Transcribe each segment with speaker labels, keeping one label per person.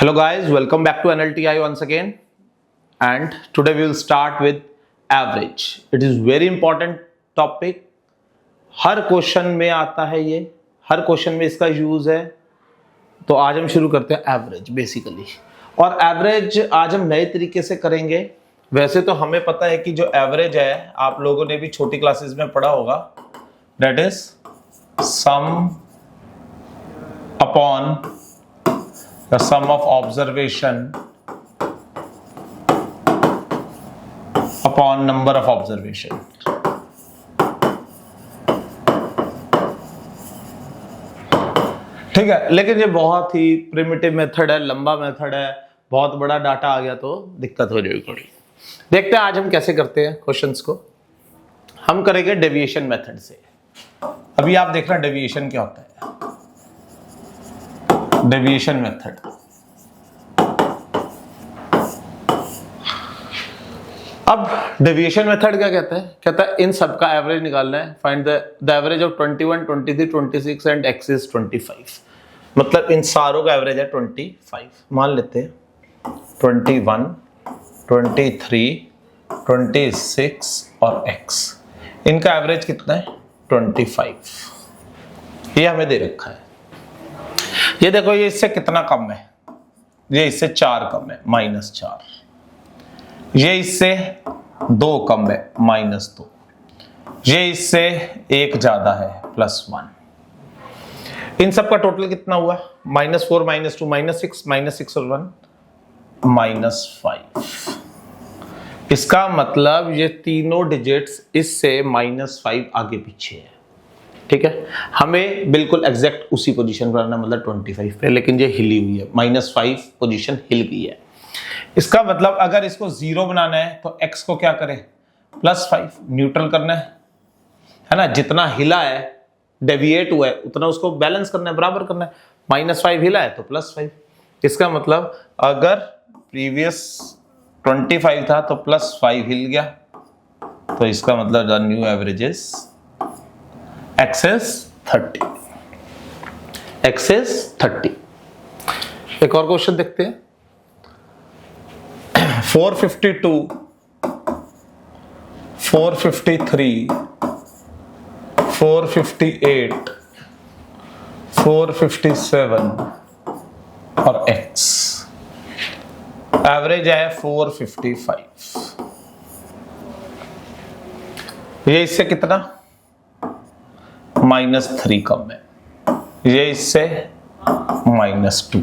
Speaker 1: Hello guys, welcome back to NLTI once again, and today we will start with average. It is very important topic. Her question में आता है ये, हर question में इसका use है। तो आज हम शुरू करते हैं एवरेज बेसिकली, और एवरेज आज हम नए तरीके से करेंगे। वैसे तो हमें पता है कि जो एवरेज है, आप लोगों ने भी छोटी क्लासेस में पढ़ा होगा, that is some upon the sum of observation upon number of observation। ठीक है, लेकिन ये बहुत ही प्रिमिटिव मेथड है, लंबा मेथड है, बहुत बड़ा डाटा आ गया तो दिक्कत हो जाएगी थोड़ी। देखते हैं आज हम कैसे करते हैं क्वेश्चंस को। हम करेंगे डेविएशन मेथड से। अभी आप देखना डेविएशन क्या होता है। डेविएशन मेथड, अब डेविएशन मेथड क्या कहता है? कहता है इन सब का एवरेज निकालना है। Find the average of 21, 23, 26 and x is 25। मतलब इन सारों का एवरेज है 25। मान लेते हैं 21, 23, 26 और x, इनका एवरेज कितना है? 25। ये हमें दे रखा है। ये देखो, ये इससे कितना कम है? ये इससे 4 कम है, -4। ये इससे 2 कम है, -2। ये इससे 1 ज्यादा है, +1। इन सब का टोटल कितना हुआ? -4, -2, -6 और 1, -5। इसका मतलब ये तीनों डिजिट्स इससे -5 आगे पीछे है। ठीक है, हमें बिल्कुल एग्जैक्ट उसी पोजीशन पर आना, मतलब 25 पे, लेकिन ये हिली हुई है, -5 पोजीशन हिल गई है। इसका मतलब अगर इसको 0 बनाना है तो x को क्या करें? +5 न्यूट्रल करना है ना। जितना हिला है, डेविएट हुआ है, उतना उसको बैलेंस करना है, बराबर करना है। -5 हिला है तो +5। इसका मतलब अगर प्रीवियस 25 था तो +5 हिल गया, तो इसका मतलब the new average is x is 30। x is 30। एक और क्वेश्चन देखते हैं। 452, 453, 458, 457 और x एवरेज है 455। ये इससे कितना? -3 कम है। ये इससे -2,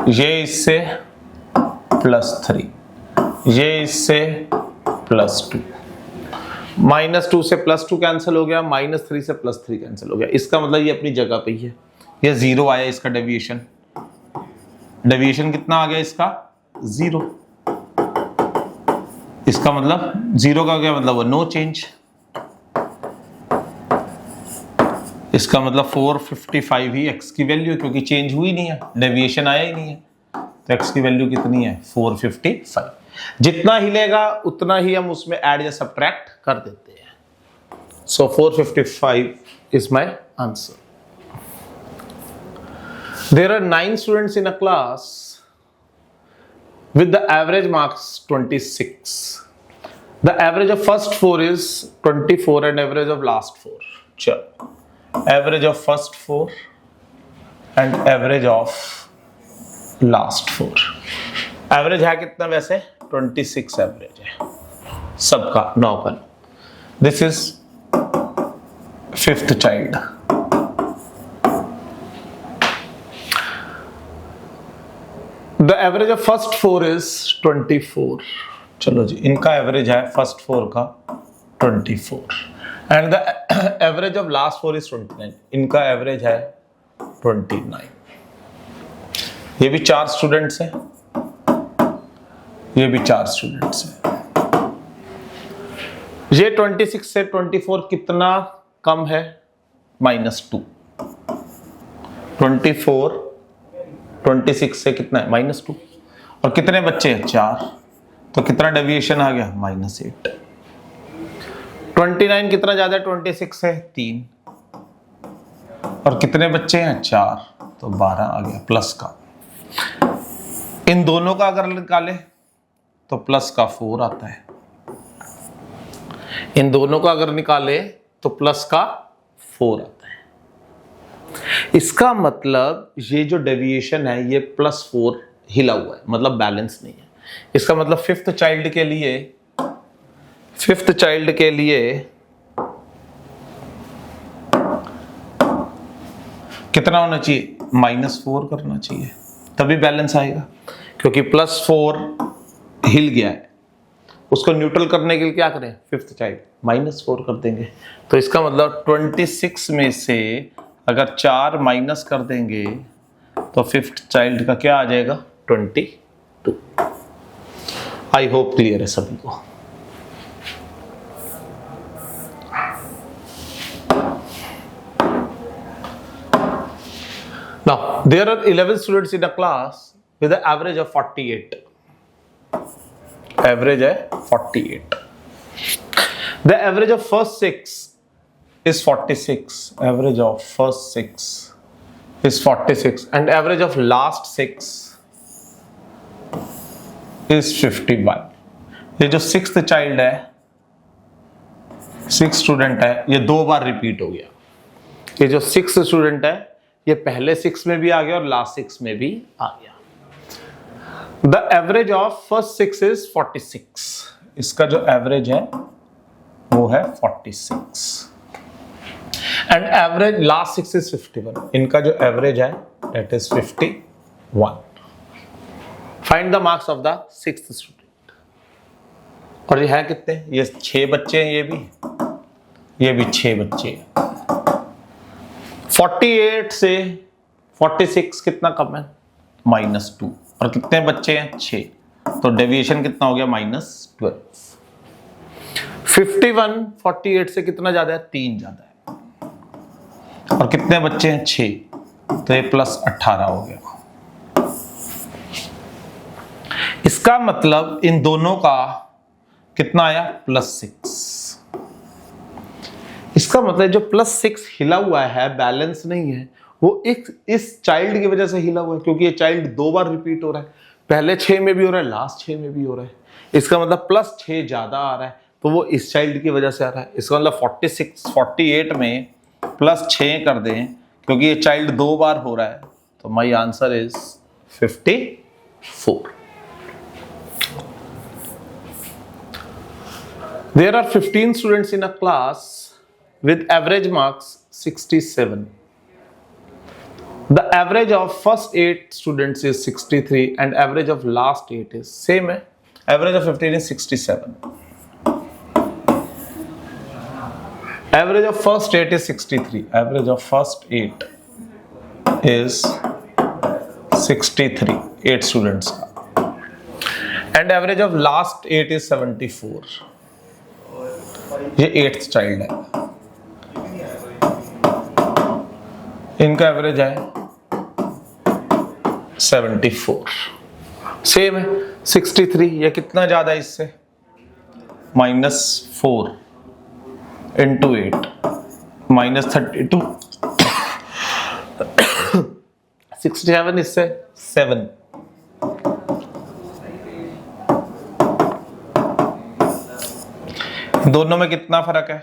Speaker 1: ये इससे +3, ये इससे +2। -2 से +2 कैंसिल हो गया, -3 से +3 कैंसिल हो गया। इसका मतलब ये अपनी जगह पे ही है। ये 0 आया इसका डेविएशन। डेविएशन कितना आ गया इसका? 0। इसका मतलब 0 का क्या मतलब? No change. इसका मतलब 455 ही x की वैल्यू, क्योंकि चेंज हुई नहीं है, डेविएशन आया ही नहीं है। तो x की वैल्यू कितनी है? 455। जितना हिलेगा उतना ही हम उसमें ऐड या सब्ट्रैक्ट कर देते हैं। So 455 is my answer. There are 9 students in a class with the average marks 26. The average of first 4 is 24 and average of last 4. चलो, average of first 4 and average of last 4। Average है कितना वैसे? 26 average है सबका, 9 का। This is 5th child. The average of first 4 is 24। चलो जी, इनका average है फर्स्ट 4 का 24 and the average of last 4 is 29। इनका एवरेज है 29। ये भी 4 स्टूडेंट्स हैं, ये भी 4 स्टूडेंट्स हैं। ये 26 से 24 कितना कम है? -2। 24 26 से कितना है? -2। और कितने बच्चे हैं? 4। तो कितना डेविएशन आ गया? -8। 29 कितना ज्यादा है 26 से? 3। और कितने बच्चे हैं? 4। तो 12 आ गया प्लस का। इन दोनों का अगर निकाले तो प्लस का 4 आता है, इन दोनों का अगर निकाले तो प्लस का 4 आता है। इसका मतलब ये जो डेविएशन है ये +4 हिला हुआ है, मतलब बैलेंस नहीं है। इसका मतलब फिफ्थ चाइल्ड के लिए कितना होना चाहिए, -4 करना चाहिए, तभी बैलेंस आएगा। क्योंकि +4 हिल गया है, उसको न्यूट्रल करने के लिए क्या करें, फिफ्थ चाइल्ड -4 कर देंगे। तो इसका मतलब 26 में से अगर 4 माइनस कर देंगे तो फिफ्थ चाइल्ड का क्या आ जाएगा, 22। आई होप क्लियर है सभी को। Now, there are 11 students in a class with an average of 48. Average है 48. The average of first 6 is 46. Average of first 6 is 46, and average of last 6 is 51. ये जो sixth child है, six student है, ये 2 बार repeat हो गया। ये जो सिक्स स्टूडेंट है ये पहले 6 में भी आ गया और लास्ट 6 में भी आ गया। The average of first 6 is 46। इसका जो एवरेज है वो है 46, एंड एवरेज लास्ट 6 इज 51। इनका जो एवरेज है that is 51। Find the marks of the sixth student. और ये है कितने, ये 6 बच्चे हैं, ये भी 6 बच्चे हैं। 48 से 46 कितना कम है, -2, और कितने बच्चे हैं, 6, तो डेविएशन कितना हो गया, -12। 51 48 से कितना ज्यादा है, 3 ज्यादा है, और कितने बच्चे हैं, 6, तो ये +18 हो गया। इसका मतलब इन दोनों का कितना आया, +6। इसका मतलब जो +6 हिला हुआ है, बैलेंस नहीं है, वो इस चाइल्ड की वजह से हिला हुआ है, क्योंकि ये चाइल्ड 2 बार रिपीट हो रहा है, पहले 6 में भी हो रहा है, लास्ट 6 में भी हो रहा है। इसका मतलब +6 ज्यादा आ रहा है, तो वो इस चाइल्ड की वजह से आ रहा है। इसका मतलब 48 में +6 कर दें, क्योंकि ये चाइल्ड 2 बार हो रहा है, तो my answer is 54। There are 15 students in a class with average marks 67. The average of first 8 students is 63 and average of last 8 is same है, average of 15 is 67. Average of first 8 is 63. Average of first 8 is 63, 8 students का, and average of last 8 is 74. ये 8th child है, इनका average है 74, same है 63। ये कितना ज्यादा है इससे, -4 × 8 -32, 67 इससे 7। दोनों में कितना फर्क है,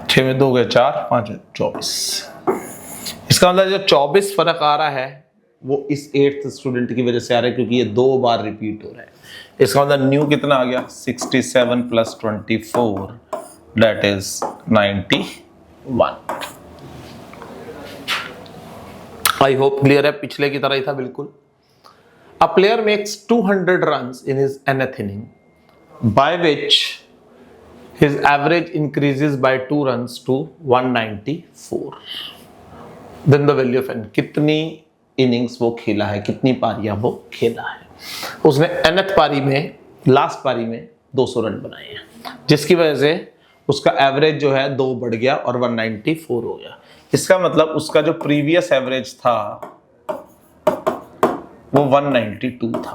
Speaker 1: 6 में 2 गए 4, 5 24। इसका मतलब जो 24 फर्क आ रहा है वो इस 8th स्टूडेंट की वजह से आ रहा है, क्योंकि ये 2 बार रिपीट हो रहा है। इसका मतलब न्यू कितना आ गया, 67 + 24 that is 91। I hope clear है, पिछले की तरह ही था बिल्कुल। A player makes 200 runs in his nth inning, by which his average increases by 2 runs to 194. Then the value of n, कितनी innings वो खेला है, कितनी पारियां वो खेला है। उसने nth पारी में, लास्ट पारी में 200 रन बनाए हैं, जिसकी वजह से उसका एवरेज जो है 2 बढ़ गया और 194 हो गया। इसका मतलब उसका जो प्रीवियस एवरेज था वो 192 था,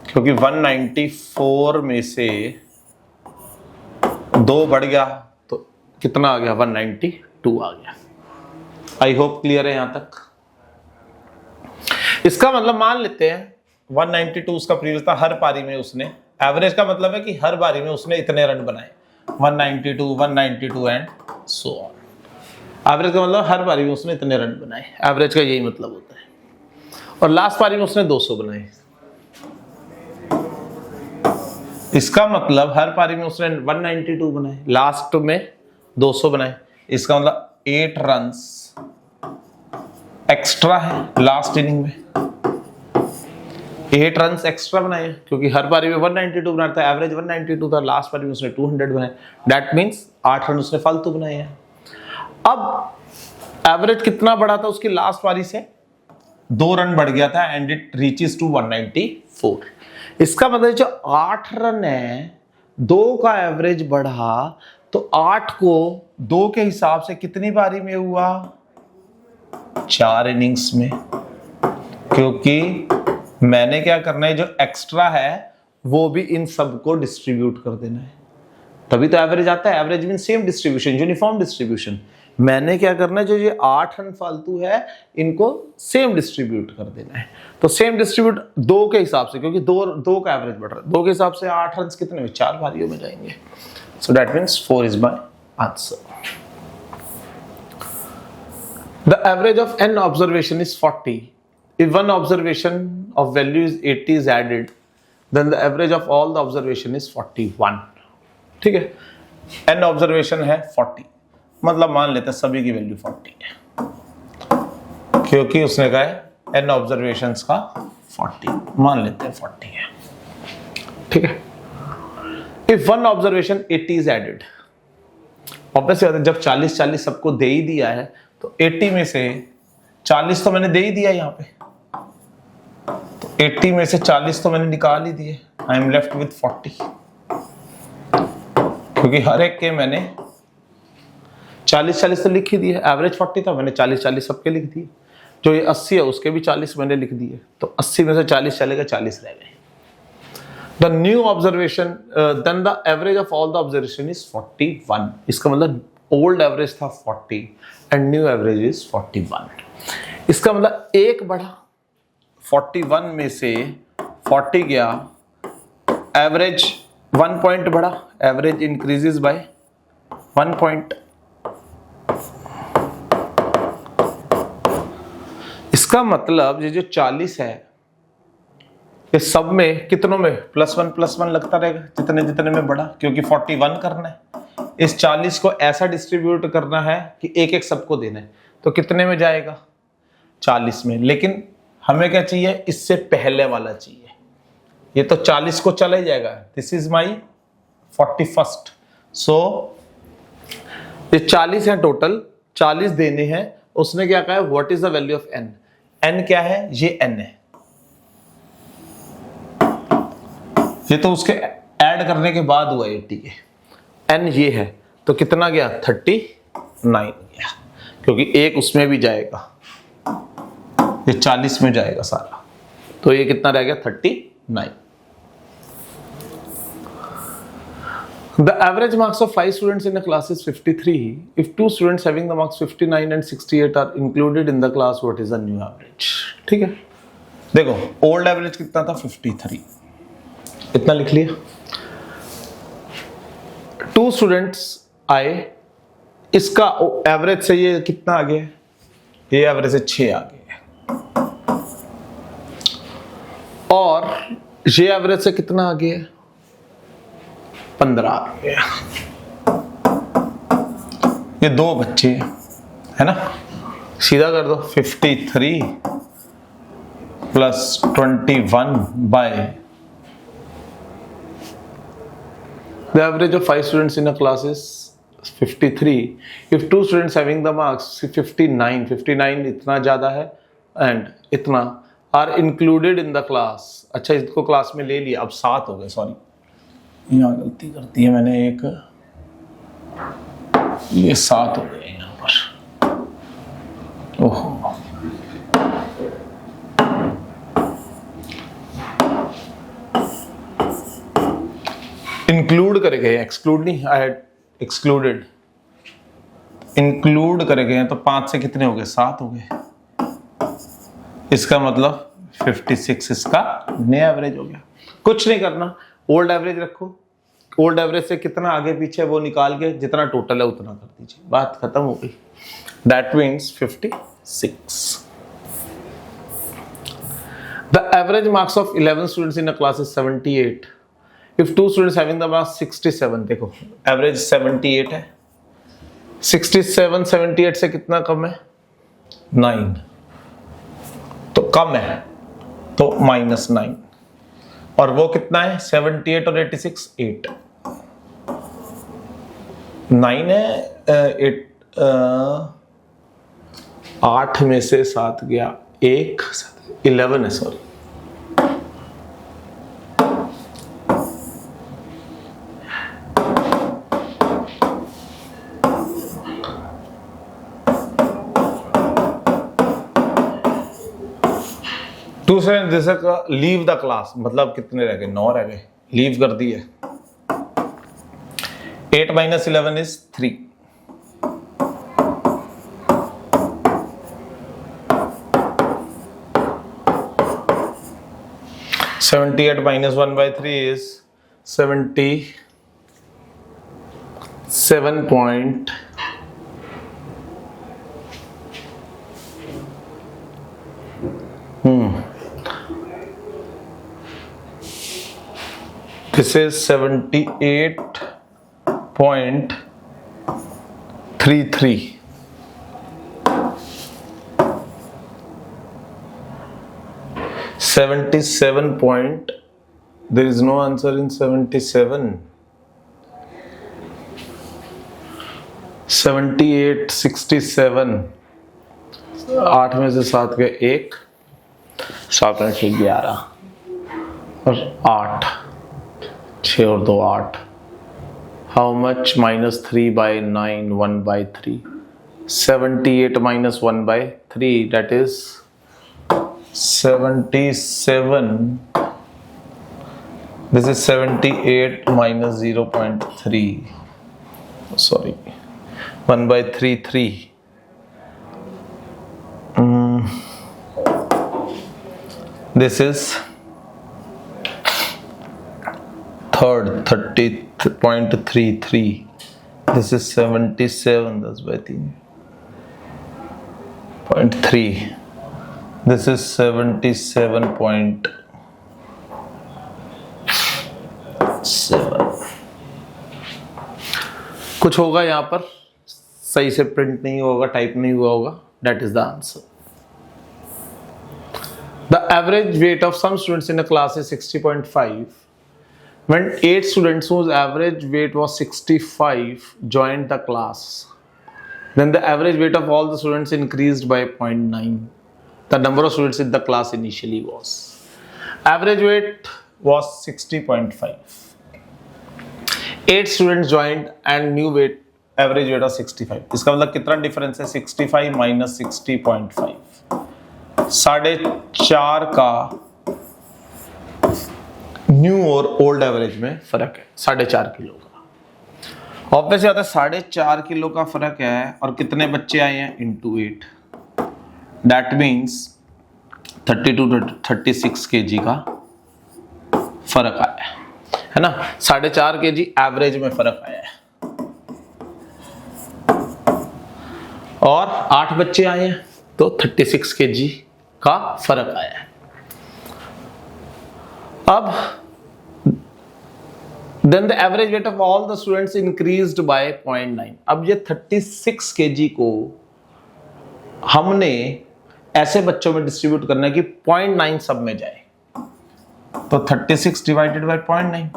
Speaker 1: क्योंकि 194 में से 2 बढ़ गया तो कितना आ गया, 192 आ गया। आई होप क्लियर है यहां तक। इसका मतलब मान लेते हैं 192 उसका प्रीवियस था, हर पारी में उसने, एवरेज का मतलब है कि हर बारी में उसने इतने रन बनाए, 192 एंड सो ऑन। एवरेज का मतलब हर पारी में उसने इतने रन बनाए, एवरेज का यही मतलब होता है। और लास्ट पारी में उसने 200 बनाए, इसका मतलब हर पारी में उसने 192 बनाए, लास्ट में 200 बनाए, इसका मतलब 8 रन्स एक्स्ट्रा है लास्ट इनिंग में, 8 रन्स एक्स्ट्रा बनाए, क्योंकि हर पारी में 192 बनाया था, एवरेज 192 था, लास्ट पारी में उसने 200 बनाए, दैट मींस 8 रन उसने फालतू बनाए हैं। अब एवरेज कितना बढ़ा था उसकी लास्ट पारी से, 2 रन बढ़ गया था एंड इट रीचेस टू 194। इसका मतलब जो 8 रन है, 2 का एवरेज बढ़ा, तो 8 को 2 के हिसाब से कितनी पारी में हुआ, 4 इनिंग्स में, क्योंकि मैंने क्या करना है, जो एक्स्ट्रा है वो भी इन सबको डिस्ट्रीब्यूट कर देना है, तभी तो एवरेज आता है। Average mean same distribution, uniform distribution. मैंने क्या करना है, जो ये 8 रन फालतू है इनको सेम डिस्ट्रीब्यूट कर देना है। तो सेम डिस्ट्रीब्यूट 2 के हिसाब से, क्योंकि 2 का एवरेज बढ़ रहा है, 2 के हिसाब से 8 रन कितने में, 4 पारियों में जाएंगे। So that means 4 is my answer. The average of n observation is 40. If one observation of value is 80 is added, then the average of all the observation is 41. ठीक है, n ऑब्जर्वेशन है 40, मतलब मान लेते हैं सभी की वैल्यू 40 है, क्योंकि उसने कहा है n ऑब्जर्वेशंस का 40, मान लेते हैं 40 है। ठीक है, if one observation 80 is added, obviously बात है, जब 40 सबको दे ही दिया है तो 80 में से 40 तो मैंने दे ही दिया यहाँ पे, तो 80 में से 40 तो मैंने निकाल ही दिए, आई एम लेफ्ट विथ 40, क्योंकि हर एक के मैंने 40 तो लिख ही दिए, एवरेज 40 था, मैंने 40 सबके लिख दिए, जो ये 80 है उसके भी 40 मैंने लिख दिए, तो 80 में से 40 चलेगा, 40 रह गए। The new observation, then the average of all the observation is 41. इसका मतलब old average था 40 and new average is 41. इसका मतलब एक बढ़ा, 41 में से 40 गया, average 1 point बढ़ा, average increases by 1 point. इसका मतलब ये जो 40 है, ये सब में कितनों में +1 लगता रहेगा, जितने जितने में बढ़ा, क्योंकि 41 करना है, इस 40 को ऐसा डिस्ट्रीब्यूट करना है कि एक एक सबको देना है, तो कितने में जाएगा, 40 में। लेकिन हमें क्या चाहिए, इससे पहले वाला चाहिए, ये तो 40 को चला ही जाएगा, दिस इज माई 41st। सो ये 40 है टोटल, 40 देने हैं, उसने क्या कहा है, what is the value of n, n क्या है, ये n है, ये तो उसके ऐड करने के बाद हुआ 80 के, n ये है, तो कितना गया, 39 गया, क्योंकि एक उसमें भी जाएगा, ये 40 में जाएगा सारा, तो ये कितना रह गया, 39। The average marks of 5 students in a class is 53. If 2 students having the marks 59 and 68 are included in the class, what is the new average? ठीक है, देखो ओल्ड एवरेज कितना था, 53, इतना लिख लिया। 2 स्टूडेंट्स आए, इसका एवरेज से ये कितना आ गया, ये एवरेज से 6 आ गया, और ये एवरेज से कितना आ गया, 15 आ गया। ये 2 बच्चे है ना, सीधा कर दो, 53 + 21 bye the average of 5 students in a class is 53. If 2 students having the marks 59 इतना ज्यादा है and इतना are included in the class, अच्छा इसको क्लास में ले लिया, अब 7 हो गए, सॉरी यहाँ गलती कर दी है मैंने, एक ये 7 हो गए यहाँ पर, ओहो इंक्लूड करे गए, एक्सक्लूड नहीं, आई हैड एक्सक्लूडेड, इंक्लूड करे गए हैं, तो 5 से कितने हो गए, 7 हो गए। इसका मतलब 56 इसका नया एवरेज हो गया। कुछ नहीं करना, ओल्ड एवरेज रखो, ओल्ड एवरेज से कितना आगे पीछे वो निकाल के जितना टोटल है उतना कर दीजिए, बात खत्म हो गई। That means 56। The average marks of 11 students in a class is 78. If 2 students having the marks 67, देखो average 78 है, 67 78 से कितना कम है? 9, तो कम है तो -9, और वो कितना है? 78 और 86 8, 9 है, 8 में से 7 गया, 1 11 है, सॉरी। दूसरे जैसे लीव द क्लास, मतलब कितने रह गए? 9 रह गए, लीव कर दिए। 8 - 11 is 3। -78 (1/3) is 77 point this is 78.33। There is no answer in 77. 78 67, 8 में से 7 गए 1, 7 में से 11 और 8, 6 और 2 8। How much? -3/9, 1/3। 78 - 1/3, that is 77. This is 78 - 0.3, sorry, 1/3, 3। This is third, 30.33। This is 77 10/3.3। This is 77.7। कुछ होगा यहाँ पर सही से प्रिंट नहीं होगा, टाइप नहीं हुआ होगा, that is the answer। The average weight of some students in a class is 60.5. When 8 students whose average weight was 65 joined the class, then the average weight of all the students increased by 0.9. The number of students in the class initially was, average weight was 60.5. 8 students joined and new weight, average weight of 65। इसका मतलब कितना difference है? 65 - 60.5, 4.5 का new और old average में फर्क है, 4.5 kilo का। ऑब्वियसली आता है 4.5 किलो का फर्क है, और कितने बच्चे आए हैं? × 8, दैट मीन्स 32 to 36 kg का फर्क आया है ना। 4.5 kg एवरेज में फर्क आया है, और 8 बच्चे आए हैं तो 36 kg का फर्क आया है। अब then the average weight of all the students increased by 0.9। अब ये 36 kg को हमने ऐसे बच्चों में डिस्ट्रीब्यूट करना है कि 0.9 सब में जाए, तो 36 डिवाइडेड बाय 0.9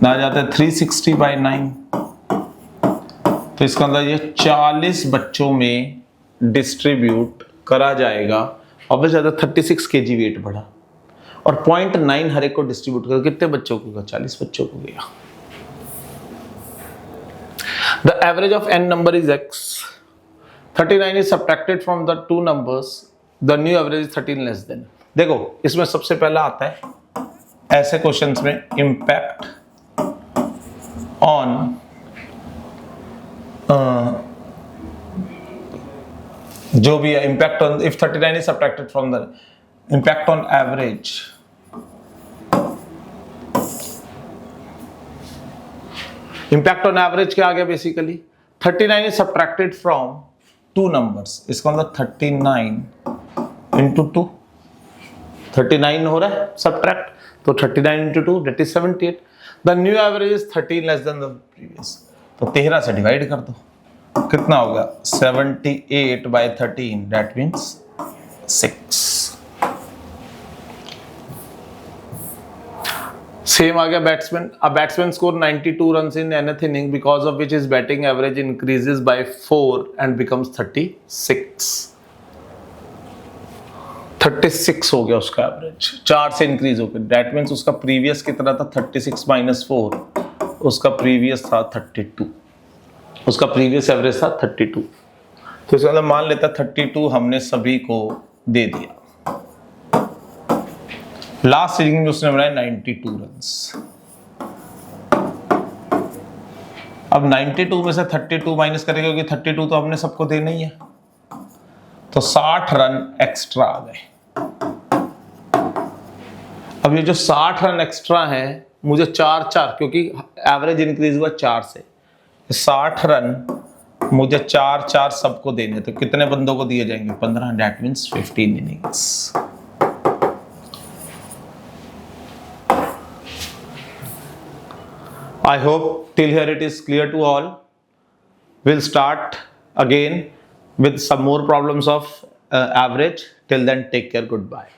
Speaker 1: ना जाता है 360/9। तो इसका मतलब ये 40 बच्चों में डिस्ट्रीब्यूट करा जाएगा। अब ज्यादा 36 kg वेट बढ़ा, और 0.9 हर एक को डिस्ट्रीब्यूट कर कितने बच्चों को गया? 40 बच्चों को गया। The average of n number is x। 39 is subtracted from the 2 numbers, the new average is 13 less than। देखो इसमें सबसे पहला आता है ऐसे क्वेश्चंस में इम्पैक्ट ऑन जो भी है, impact on if 39 is subtracted from the impact on average. Impact on average क्या आ गया basically? 39 is subtracted from two numbers. इसका मतलब 39 into 2, 39 हो रहा है subtract, तो 39 into 2 that is 78. The new average is 13 less than the previous. तो 13 से डिवाइड कर दो, कितना होगा? 78 by 13, that means 6. सेम आ गया batsman. A batsman score 92 runs in nth inning because of which is batting average increases by 4 and becomes 36. 36 हो गया उसका एवरेज, 4 से इंक्रीज हो गया. दैट मीन्स उसका प्रीवियस कितना था? 36 माइनस 4, उसका प्रीवियस था 32. उसका प्रीवियस एवरेज था 32. तो इसका मतलब मान लेता 32 हमने सभी को दे दिया. लास्ट इनिंग में उसने बनाया 92 रन्स. अब 92 में से 32 माइनस करेंगे क्योंकि 32 तो हमने सबको देना ही है, तो 60 रन एक्स्ट्रा आ गए. अब ये जो 60 रन एक्स्ट्रा है, मुझे 4 क्योंकि एवरेज इंक्रीज हुआ 4 से, 60 रन मुझे 4 सबको देने, तो कितने बंदों को दिए जाएंगे? 15. That means 15 innings. I hope till here it is clear to all. We'll start again with some more problems of average. Till then, take care. Goodbye.